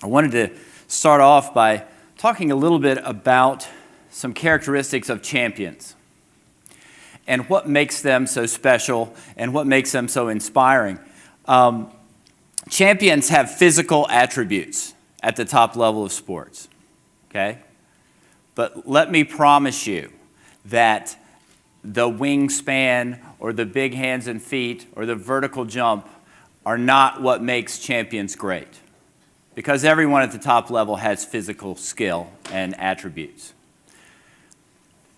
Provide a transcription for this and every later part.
I wanted to start off by talking a little bit about some characteristics of champions and what makes them so special and what makes them so inspiring. Champions have physical attributes at the top level of sports, okay? But let me promise you that the wingspan or the big hands and feet or the vertical jump are not what makes champions great, because everyone at the top level has physical skill and attributes.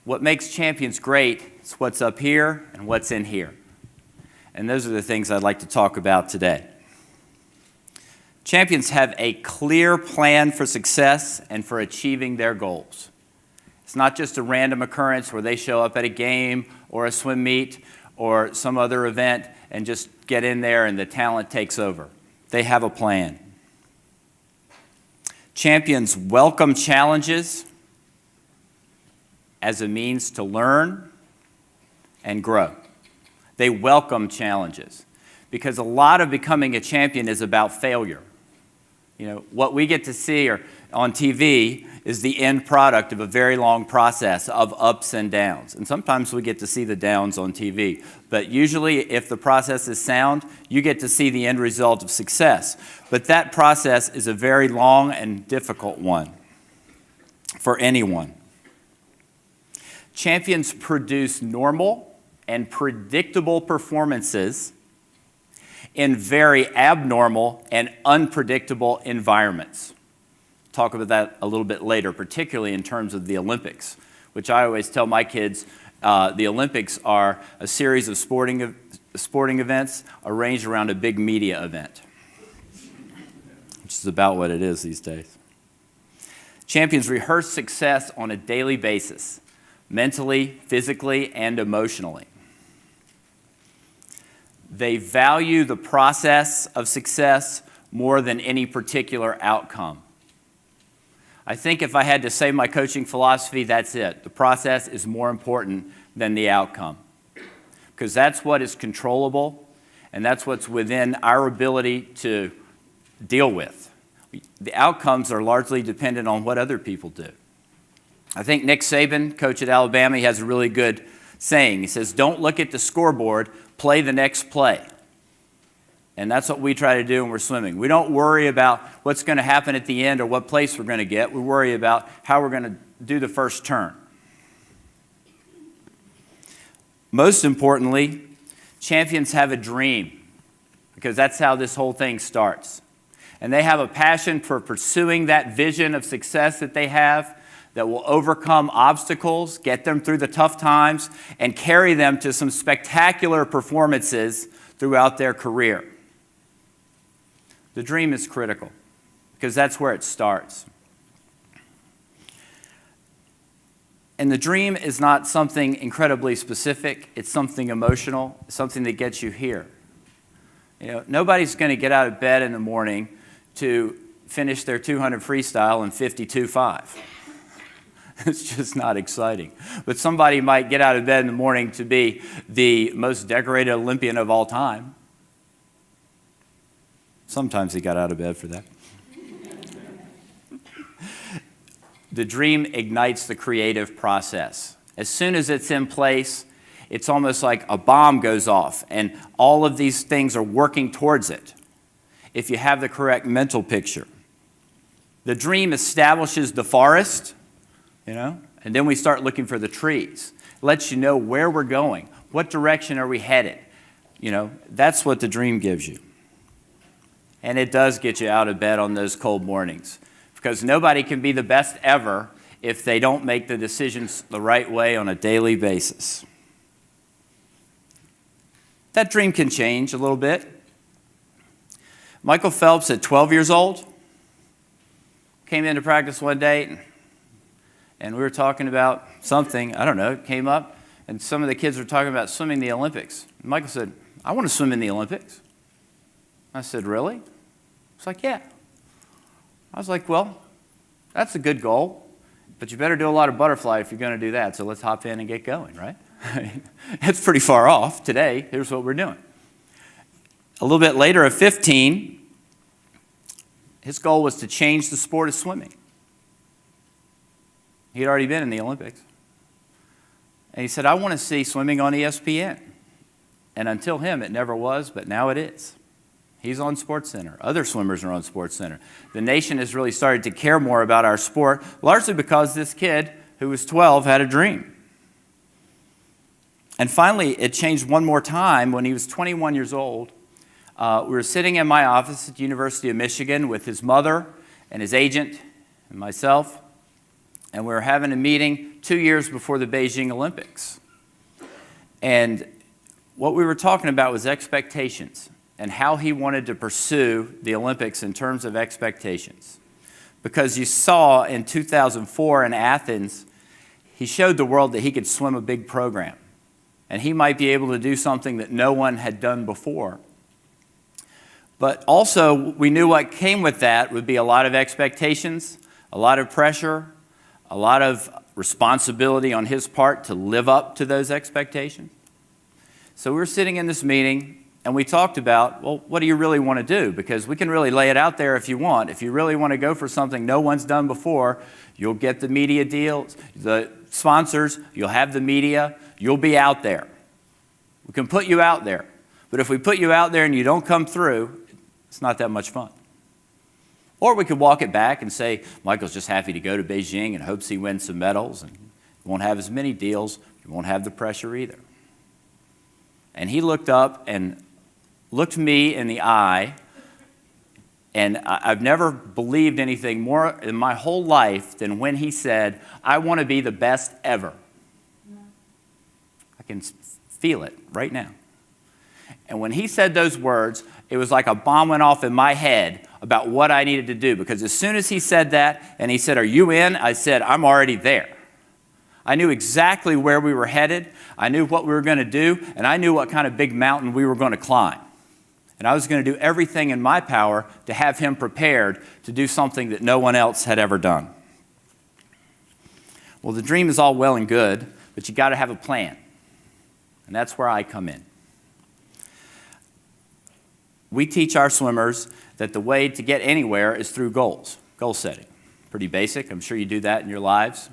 What makes champions great is what's up here and what's in here. And those are the things I'd like to talk about today. Champions have a clear plan for success and for achieving their goals. It's not just a random occurrence where they show up at a game or a swim meet or some other event and just get in there and the talent takes over. They have a plan. Champions welcome challenges as a means to learn and grow. They welcome challenges because a lot of becoming a champion is about failure. You know, what we get to see on TV is the end product of a very long process of ups and downs. And sometimes we get to see the downs on TV. But usually, if the process is sound, you get to see the end result of success. But that process is a very long and difficult one for anyone. Champions produce normal and predictable performances in very abnormal and unpredictable environments. Talk about that a little bit later, particularly in terms of the Olympics, which I always tell my kids the Olympics are a series of sporting events arranged around a big media event, which is about what it is these days. Champions rehearse success on a daily basis, mentally, physically, and emotionally. They value the process of success more than any particular outcome. I think if I had to say my coaching philosophy, that's it. The process is more important than the outcome, because that's what is controllable and that's what's within our ability to deal with. The outcomes are largely dependent on what other people do. I think Nick Saban, coach at Alabama, he has a really good saying. He says, "Don't look at the scoreboard, play the next play." And that's what we try to do when we're swimming. We don't worry about what's going to happen at the end or what place we're going to get. We worry about how we're going to do the first turn. Most importantly, champions have a dream, because that's how this whole thing starts. And they have a passion for pursuing that vision of success that they have, that will overcome obstacles, get them through the tough times, and carry them to some spectacular performances throughout their career. The dream is critical, because that's where it starts. And the dream is not something incredibly specific. It's something emotional, something that gets you here. You know, nobody's going to get out of bed in the morning to finish their 200 freestyle in 52.5. It's just not exciting. But somebody might get out of bed in the morning to be the most decorated Olympian of all time. Sometimes he got out of bed for that. The dream ignites the creative process. As soon as it's in place, it's almost like a bomb goes off, and all of these things are working towards it if you have the correct mental picture. The dream establishes the forest, and then we start looking for the trees. It lets you know where we're going, what direction are we headed. That's what the dream gives you. And it does get you out of bed on those cold mornings, because nobody can be the best ever if they don't make the decisions the right way on a daily basis. That dream can change a little bit. Michael Phelps, at 12 years old, came into practice one day, and we were talking about something, I don't know, it came up, and some of the kids were talking about swimming the Olympics. And Michael said, "I want to swim in the Olympics." I said, "Really?" It's like, "Yeah." I was like, "Well, that's a good goal, but you better do a lot of butterfly if you're going to do that, so let's hop in and get going," right? It's pretty far off. Today, here's what we're doing. A little bit later, at 15, His goal was to change the sport of swimming. He'd already been in the Olympics. And he said, I want to see swimming on ESPN. And until him, it never was, but now it is. He's on SportsCenter. Other swimmers are on SportsCenter. The nation has really started to care more about our sport, largely because this kid, who was 12, had a dream. And finally, it changed one more time when he was 21 years old. We were sitting in my office at the University of Michigan with his mother and his agent and myself, and we were having a meeting 2 years before the Beijing Olympics. And what we were talking about was expectations and how he wanted to pursue the Olympics in terms of expectations. Because you saw in 2004 in Athens, he showed the world that he could swim a big program. And he might be able to do something that no one had done before. But also, we knew what came with that would be a lot of expectations, a lot of pressure, a lot of responsibility on his part to live up to those expectations. So we were sitting in this meeting, and we talked about, well, what do you really want to do? Because we can really lay it out there if you want. If you really want to go for something no one's done before, you'll get the media deals, the sponsors, you'll have the media, you'll be out there. We can put you out there. But if we put you out there and you don't come through, it's not that much fun. Or we could walk it back and say, Michael's just happy to go to Beijing and hopes he wins some medals and won't have as many deals, he won't have the pressure either. And he looked up and looked me in the eye, and I've never believed anything more in my whole life than when he said, I want to be the best ever. I can feel it right now. And when he said those words, it was like a bomb went off in my head about what I needed to do. Because as soon as he said that, and he said, are you in? I said, I'm already there. I knew exactly where we were headed. I knew what we were going to do. And I knew what kind of big mountain we were going to climb. And I was going to do everything in my power to have him prepared to do something that no one else had ever done. Well, the dream is all well and good, but you got to have a plan. And that's where I come in. We teach our swimmers that the way to get anywhere is through goals, goal setting. Pretty basic. I'm sure you do that in your lives.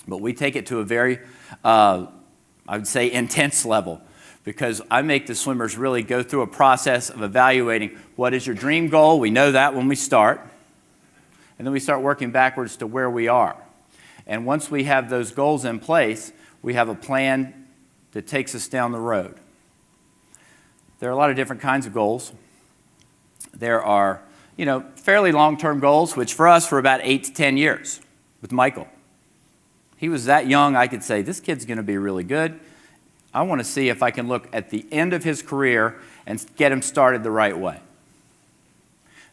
But we take it to a very, I would say, intense level, because I make the swimmers really go through a process of evaluating what is your dream goal. We know that when we start. And then we start working backwards to where we are. And once we have those goals in place, we have a plan that takes us down the road. There are a lot of different kinds of goals. There are, fairly long-term goals, which for us were about 8 to 10 years with Michael. He was that young, I could say, this kid's going to be really good. I want to see if I can look at the end of his career and get him started the right way.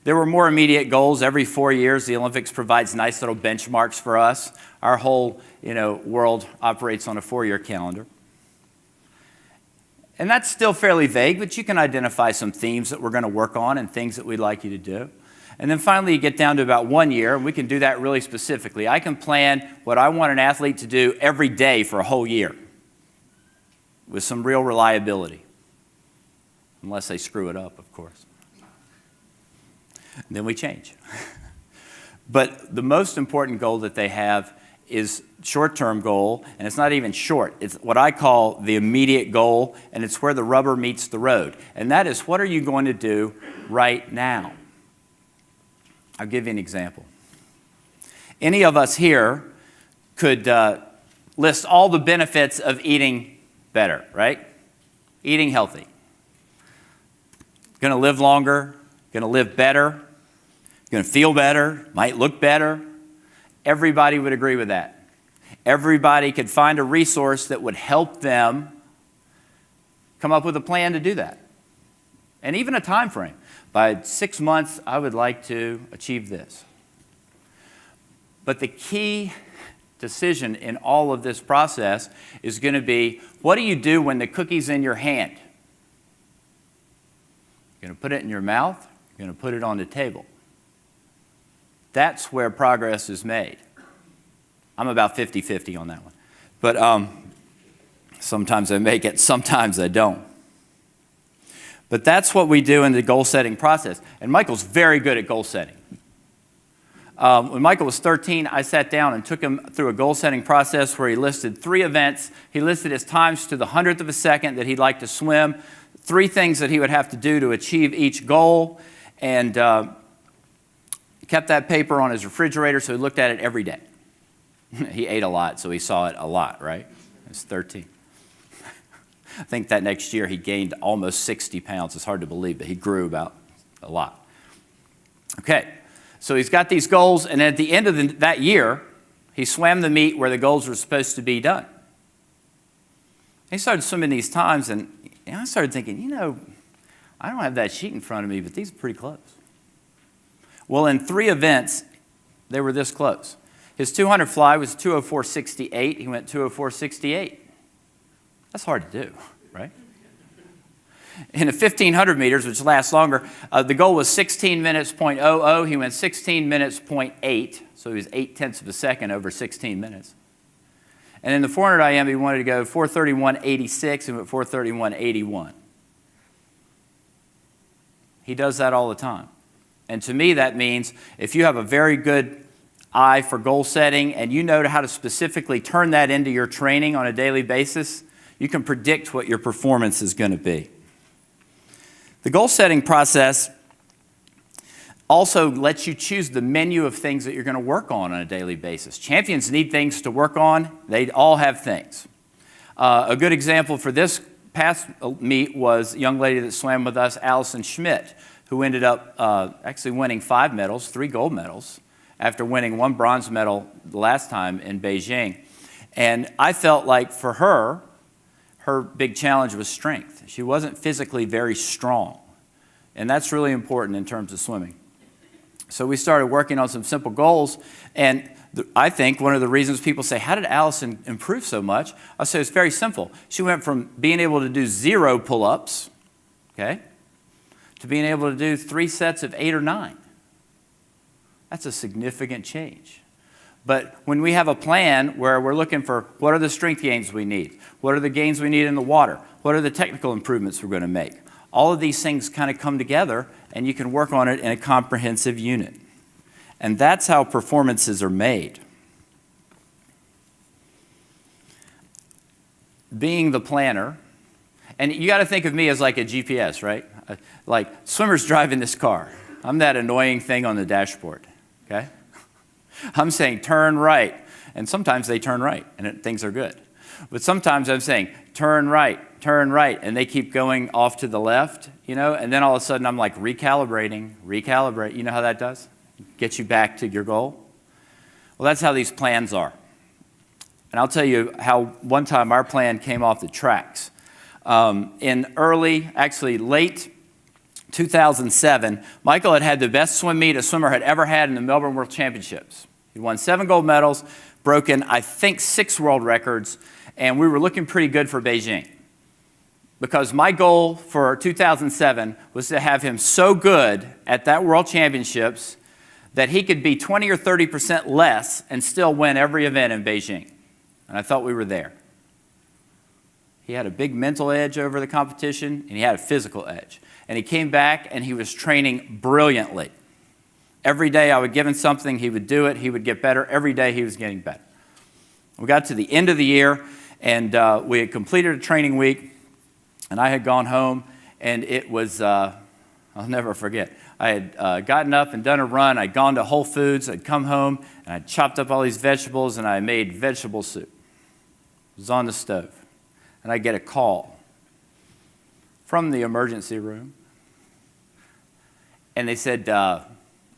There were more immediate goals. Every 4 years, the Olympics provides nice little benchmarks for us. Our whole, world operates on a 4-year calendar. And that's still fairly vague, but you can identify some themes that we're going to work on and things that we'd like you to do. And then finally, you get down to about 1 year, and we can do that really specifically. I can plan what I want an athlete to do every day for a whole year with some real reliability, unless they screw it up, of course. And then we change. But the most important goal that they have is short-term goal, and it's not even short. It's what I call the immediate goal, and it's where the rubber meets the road. And that is, what are you going to do right now? I'll give you an example. Any of us here could list all the benefits of eating better, right? Eating healthy. Going to live longer, going to live better, going to feel better, might look better. Everybody would agree with that. Everybody could find a resource that would help them come up with a plan to do that. And even a time frame. By 6 months, I would like to achieve this. But the key decision in all of this process is going to be, what do you do when the cookie's in your hand? You're going to put it in your mouth, you're going to put it on the table. That's where progress is made. I'm about 50-50 on that one. But sometimes I make it, sometimes I don't. But that's what we do in the goal-setting process. And Michael's very good at goal setting. When Michael was 13, I sat down and took him through a goal-setting process where he listed 3 events. He listed his times to the 100th of a second that he'd like to swim, 3 things that he would have to do to achieve each goal, and kept that paper on his refrigerator, so he looked at it every day. He ate a lot, so he saw it a lot, right? He was 13. I think that next year he gained almost 60 pounds. It's hard to believe, but he grew about a lot. Okay, so he's got these goals, and at the end of that year, he swam the meet where the goals were supposed to be done. He started swimming these times, and I started thinking, I don't have that sheet in front of me, but these are pretty close. Well, in 3 events, they were this close. His 200 fly was 204.68. He went 204.68. That's hard to do, right? In the 1,500 meters, which lasts longer, the goal was 16 minutes .00. He went 16 minutes .8, so he was 0.8 of a second over 16 minutes. And in the 400 IM, he wanted to go 431.86 and went 431.81. He does that all the time. And to me, that means if you have a very good eye for goal setting and you know how to specifically turn that into your training on a daily basis, you can predict what your performance is going to be. The goal setting process also lets you choose the menu of things that you're going to work on a daily basis. Champions need things to work on. They all have things. A good example for this past meet was a young lady that swam with us, Allison Schmidt, who ended up actually winning 5 medals, 3 gold medals, after winning 1 bronze medal the last time in Beijing. And I felt like for her big challenge was strength. She wasn't physically very strong. And that's really important in terms of swimming. So we started working on some simple goals. And I think one of the reasons people say, how did Allison improve so much? I'll say it's very simple. She went from being able to do 0 pull-ups, okay, to being able to do 3 sets of 8 or 9. That's a significant change. But when we have a plan where we're looking for what are the strength gains we need, what are the gains we need in the water, what are the technical improvements we're going to make, all of these things kind of come together and you can work on it in a comprehensive unit. And that's how performances are made. Being the planner, and you got to think of me as like a GPS, right? Like swimmers driving this car. I'm that annoying thing on the dashboard, okay? I'm saying turn right, and sometimes they turn right, and things are good. But sometimes I'm saying turn right, and they keep going off to the left, and then all of a sudden I'm like recalibrate. You know how that does? Get you back to your goal. Well, that's how these plans are. And I'll tell you how one time our plan came off the tracks. In late 2007, Michael had the best swim meet a swimmer had ever had in the Melbourne World Championships. He won 7 gold medals, broken, I think, 6 world records, and we were looking pretty good for Beijing. Because my goal for 2007 was to have him so good at that World Championships that he could be 20 or 30% less and still win every event in Beijing. And I thought we were there. He had a big mental edge over the competition, and he had a physical edge. And he came back, and he was training brilliantly. Every day I would give him something, he would do it, he would get better. Every day he was getting better. We got to the end of the year, and we had completed a training week, and I had gone home, and it was, I'll never forget. I had gotten up and done a run. I'd gone to Whole Foods. I'd come home, and I'd chopped up all these vegetables, and I made vegetable soup. It was on the stove. And I get a call from the emergency room. And they said,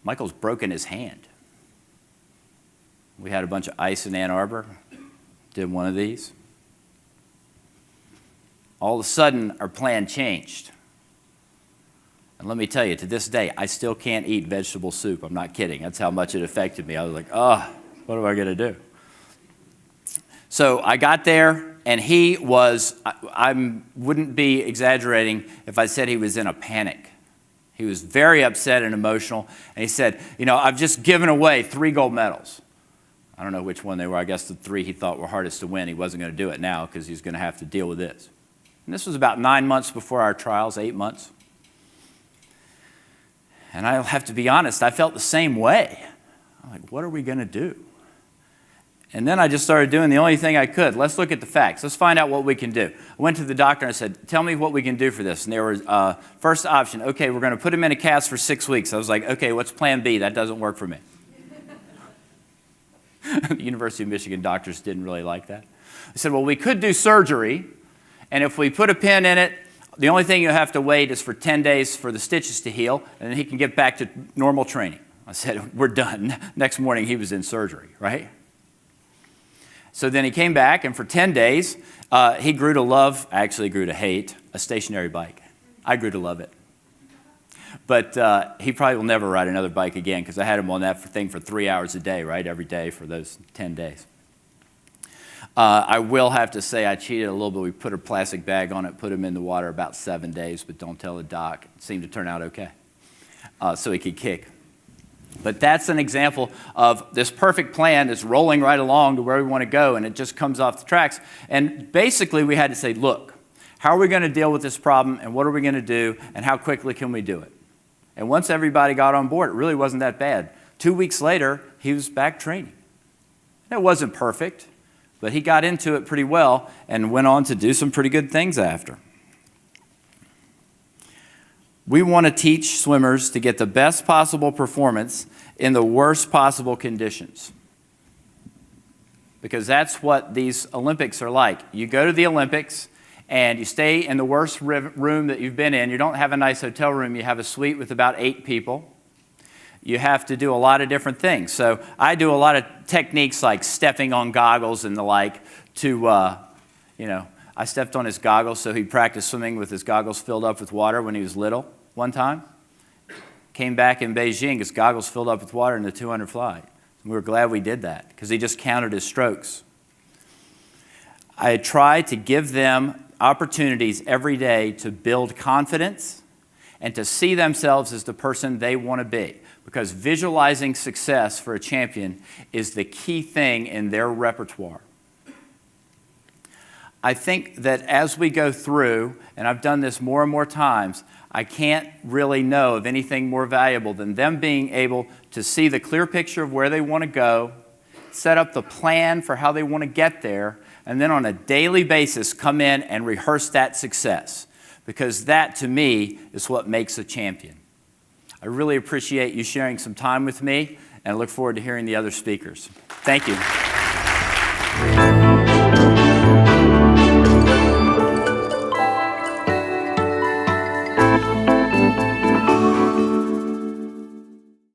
Michael's broken his hand. We had a bunch of ice in Ann Arbor. Did one of these. All of a sudden, our plan changed. And let me tell you, to this day, I still can't eat vegetable soup. I'm not kidding. That's how much it affected me. I was like, what am I going to do? So I got there. And he was, I wouldn't be exaggerating if I said he was in a panic. He was very upset and emotional. And he said, I've just given away 3 gold medals. I don't know which one they were. I guess the 3 he thought were hardest to win. He wasn't going to do it now because he's going to have to deal with this. And this was about 9 months before our trials, 8 months. And I'll have to be honest, I felt the same way. I'm like, what are we going to do? And then I just started doing the only thing I could. Let's look at the facts. Let's find out what we can do. I went to the doctor and I said, tell me what we can do for this. And there was first option, okay, we're going to put him in a cast for 6 weeks. I was like, okay, what's plan B? That doesn't work for me. The University of Michigan doctors didn't really like that. I said, well, we could do surgery, and if we put a pin in it, the only thing you have to wait is for 10 days for the stitches to heal, and then he can get back to normal training. I said, we're done. Next morning, he was in surgery, right? So then he came back, and for 10 days, he grew to love, actually grew to hate, a stationary bike. I grew to love it. But he probably will never ride another bike again because I had him on that thing for 3 hours a day, right, every day for those 10 days. I will have to say I cheated a little bit. We put a plastic bag on it, put him in the water about 7 days, but don't tell the doc. It seemed to turn out okay, so he could kick. But that's an example of this perfect plan that's rolling right along to where we want to go, and it just comes off the tracks. And basically we had to say, look, how are we going to deal with this problem, and what are we going to do, and how quickly can we do it? And once everybody got on board, it really wasn't that bad. 2 weeks later, he was back training. It wasn't perfect, but he got into it pretty well and went on to do some pretty good things after. We want to teach swimmers to get the best possible performance in the worst possible conditions, because that's what these Olympics are like. You go to the Olympics, and you stay in the worst room that you've been in. You don't have a nice hotel room. You have a suite with about 8 people. You have to do a lot of different things. So I do a lot of techniques like stepping on goggles and the like to, I stepped on his goggles so he'd practice swimming with his goggles filled up with water when he was little one time. Came back in Beijing, his goggles filled up with water in the 200 fly. We were glad we did that because he just counted his strokes. I try to give them opportunities every day to build confidence and to see themselves as the person they want to be, because visualizing success for a champion is the key thing in their repertoire. I think that as we go through, and I've done this more and more times, I can't really know of anything more valuable than them being able to see the clear picture of where they want to go, set up the plan for how they want to get there, and then on a daily basis come in and rehearse that success, because that, to me, is what makes a champion. I really appreciate you sharing some time with me, and I look forward to hearing the other speakers. Thank you.